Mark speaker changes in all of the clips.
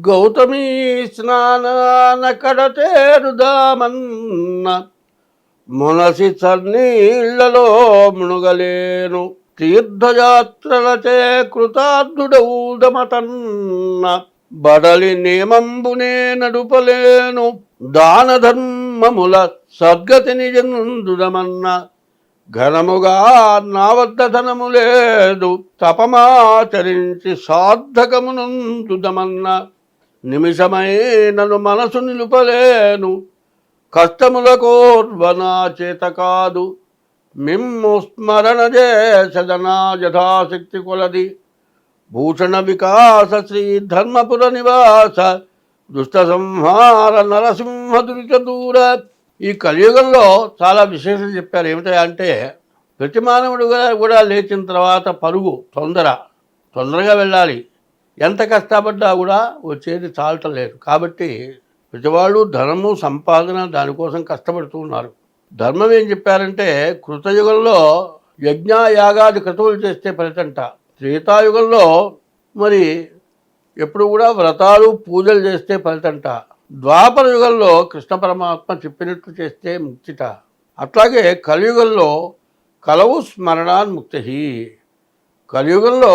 Speaker 1: గౌతమి స్నానాన కడతేరుదామన్న మునసి చన్నీళ్లలో మునుగలేను తీర్థయాత్రలచే కృతార్థుడౌదమతన్న బడలి నియమంబునే నడుపలేను దాన ధర్మముల సద్గతిని జందుదమన్న ఘనముగా నా వద్ద ధనము లేదు తపమాచరించి సార్థకమునందుదమన్న నిమిషమై నన్ను మనసు నిలుపలేను కష్టములకోర్వనా చేత కాదు మిమ్ము స్మరణ చేసదనా యథాశక్తి కొలది భూషణ వికాస శ్రీ ధర్మపుర నివాస దుష్ట సంహార నరసింహ దురిత దూర. ఈ కలియుగంలో చాలా విశేషం చెప్పారు. ఏమిటంటే ప్రతి మానవుడు కూడా లేచిన తర్వాత పరుగు తొందరగా వెళ్ళాలి. ఎంత కష్టపడ్డా కూడా వచ్చేది చాలటం లేదు. కాబట్టి ప్రతివాళ్ళు ధనము సంపాదన దానికోసం కష్టపడుతూ ఉన్నారు. ధర్మం ఏం చెప్పారంటే కృతయుగంలో యజ్ఞ యాగాది క్రతువులు చేస్తే ఫలితంట. త్రేతాయుగంలో మరి ఎప్పుడు కూడా వ్రతాలు పూజలు చేస్తే ఫలితంట. ద్వాపర యుగంలో కృష్ణ పరమాత్మ చెప్పినట్లు చేస్తే ముక్తిట. అట్లాగే కలియుగంలో కలవు స్మరణాన్ ముక్తి. కలియుగంలో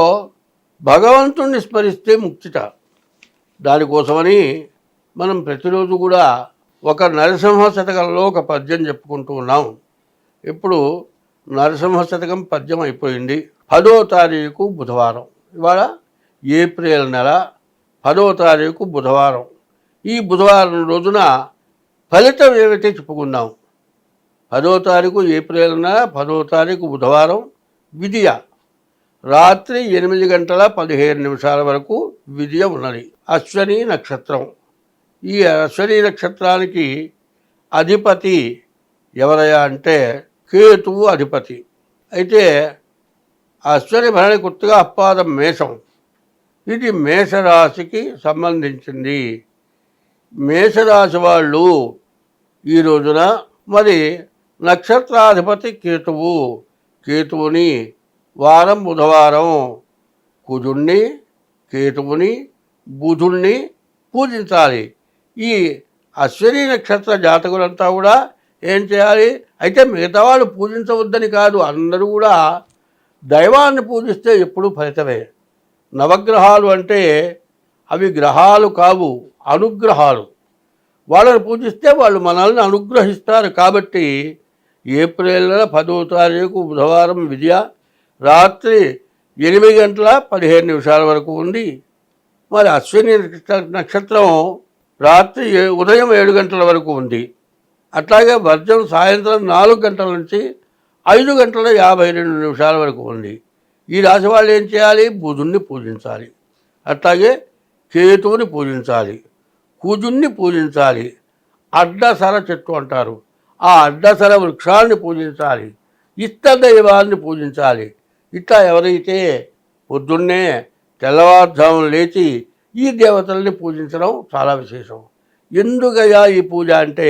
Speaker 1: భగవంతుణ్ణి స్మరిస్తే ముక్తిట. దానికోసమని మనం ప్రతిరోజు కూడా ఒక నరసింహ శతకంలో ఒక పద్యం చెప్పుకుంటూ ఉన్నాం. ఇప్పుడు నరసింహ శతకం పద్యం అయిపోయింది. 10వ తారీఖు బుధవారం. ఇవాళ ఏప్రిల్ నెల 10వ తారీఖు బుధవారం. ఈ బుధవారం రోజున ఫలితం ఏమిటో చెప్పుకుందాం. 10వ తారీఖు ఏప్రిల్ నెల 10వ తారీఖు బుధవారం విదియ. రాత్రి 8:15 వరకు విదియ ఉన్నది. అశ్వని నక్షత్రం. ఈ అశ్వని నక్షత్రానికి అధిపతి ఎవరయ్యా అంటే కేతువు అధిపతి. అయితే అశ్వని భరణి గుర్తుగా అప్పాదం మేషం. ఇది మేషరాశికి సంబంధించింది. మేషరాశి వాళ్ళు ఈ రోజున మరి నక్షత్రాధిపతి కేతువుని వారం బుధవారం కుజుణ్ణి కేతువుని బుధుణ్ణి పూజించాలి. ఈ అశ్విని నక్షత్ర జాతకులంతా కూడా ఏం చేయాలి అయితే మిగతా వాళ్ళు పూజించవద్దని కాదు, అందరూ కూడా దైవాన్ని పూజిస్తే ఎప్పుడూ ఫలితమే. నవగ్రహాలు అంటే అవి గ్రహాలు కావు, అనుగ్రహాలు. వాళ్ళని పూజిస్తే వాళ్ళు మనల్ని అనుగ్రహిస్తారు. కాబట్టి ఏప్రిల్ 10వ తారీఖు బుధవారం విద్య రాత్రి 8:15 వరకు ఉంది. మరి అశ్విని నక్షత్రం రాత్రి ఉదయం 7 గంటల వరకు ఉంది. అట్లాగే వర్జం సాయంత్రం 4 గంటల నుంచి 5:52 వరకు ఉంది. ఈ రాశి వాళ్ళు ఏం చేయాలి? బుధుణ్ణి పూజించాలి, అట్లాగే కేతువుని పూజించాలి, కుజుణ్ణి పూజించాలి, అడ్డసర చెట్టు అంటారు ఆ అడ్డసర వృక్షాన్ని పూజించాలి, ఇష్టదైవాన్ని పూజించాలి. ఇట్లా ఎవరైతే పొద్దున్నే తెల్లవారుజామున లేచి ఈ దేవతల్ని పూజించడం చాలా విశేషం. ఎందుకయ్యా ఈ పూజ అంటే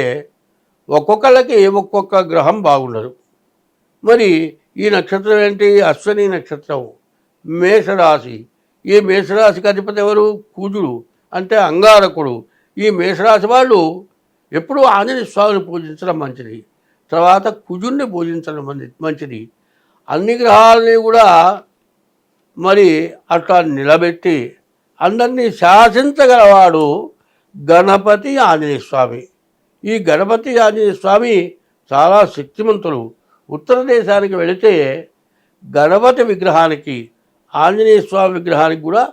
Speaker 1: ఒక్కొక్కళ్ళకి ఒక్కొక్క గ్రహం బాగుండదు. మరి ఈ నక్షత్రం ఏంటి? అశ్వని నక్షత్రం, మేషరాశి. ఈ మేషరాశికి అధిపతి ఎవరు? కుజుడు, అంటే అంగారకుడు. ఈ మేషరాశి వాళ్ళు ఎప్పుడూ ఆంజనేయ స్వామిని పూజించడం మంచిది, తర్వాత కుజుడిని పూజించడం మంచిది. అన్ని గ్రహాలని కూడా మరి అట్లా నిలబెట్టి అందరినీ శాసించగలవాడు గణపతి ఆంజనేయ స్వామి. ఈ గణపతి ఆంజనేయ స్వామి చాలా శక్తిమంతుడు. ఉత్తర దేశానికి వెళితే గణపతి విగ్రహానికి, ఆంజనేయ స్వామి విగ్రహానికి కూడా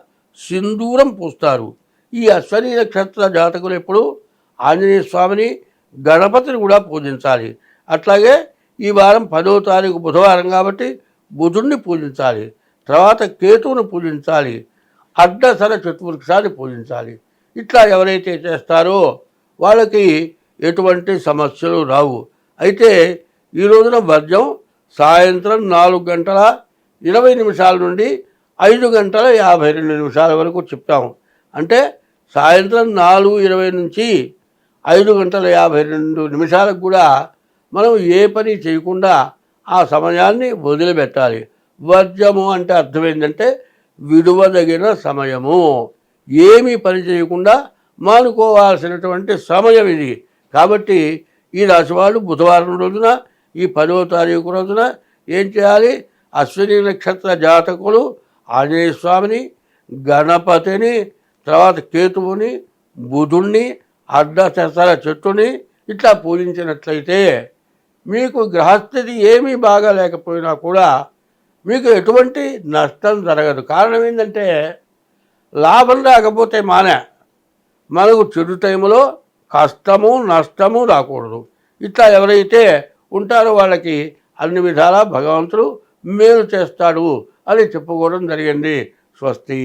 Speaker 1: సింధూరం పూస్తారు. ఈ అశ్వని నక్షత్ర జాతకులు ఎప్పుడు ఆంజనేయ స్వామిని, గణపతిని కూడా పూజించాలి. అట్లాగే ఈ వారం 10వ తారీఖు బుధవారం కాబట్టి బుధుణ్ణి పూజించాలి, తర్వాత కేతువుని పూజించాలి, అడ్డసర చతుర్వృక్షాన్ని పూజించాలి. ఇట్లా ఎవరైతే చేస్తారో వాళ్ళకి ఎటువంటి సమస్యలు రావు. అయితే ఈ రోజున వర్జం సాయంత్రం 4:20 నుండి 5:52 వరకు చెప్తాము. అంటే సాయంత్రం 4:20 నుంచి 5:52 కూడా మనం ఏ పని చేయకుండా ఆ సమయాన్ని వదిలిపెట్టాలి. వర్జము అంటే అర్థం ఏంటంటే విడువదగిన సమయము. ఏమీ పని చేయకుండా మానుకోవాల్సినటువంటి సమయం ఇది. కాబట్టి ఈ రాశివాళ్ళు బుధవారం రోజున ఈ 10వ తారీఖు రోజున ఏం చేయాలి? అశ్విని నక్షత్ర జాతకులు ఆంజనేయ స్వామిని, గణపతిని, తర్వాత కేతువుని, బుధుణ్ణి, అర్ధశస్త్ర చెట్టుని ఇట్లా పూజించినట్లయితే మీకు గ్రహస్థితి ఏమీ బాగా లేకపోయినా కూడా మీకు ఎటువంటి నష్టం జరగదు. కారణం ఏంటంటే లాభం రాకపోతే మనకు చెడు టైంలో కష్టము నష్టము రాకూడదు. ఇట్లా ఎవరైతే ఉంటారో వాళ్ళకి అన్ని విధాలా భగవంతుడు మేలు చేస్తాడు అని చెప్పుకోవడం జరిగింది. స్వస్తి.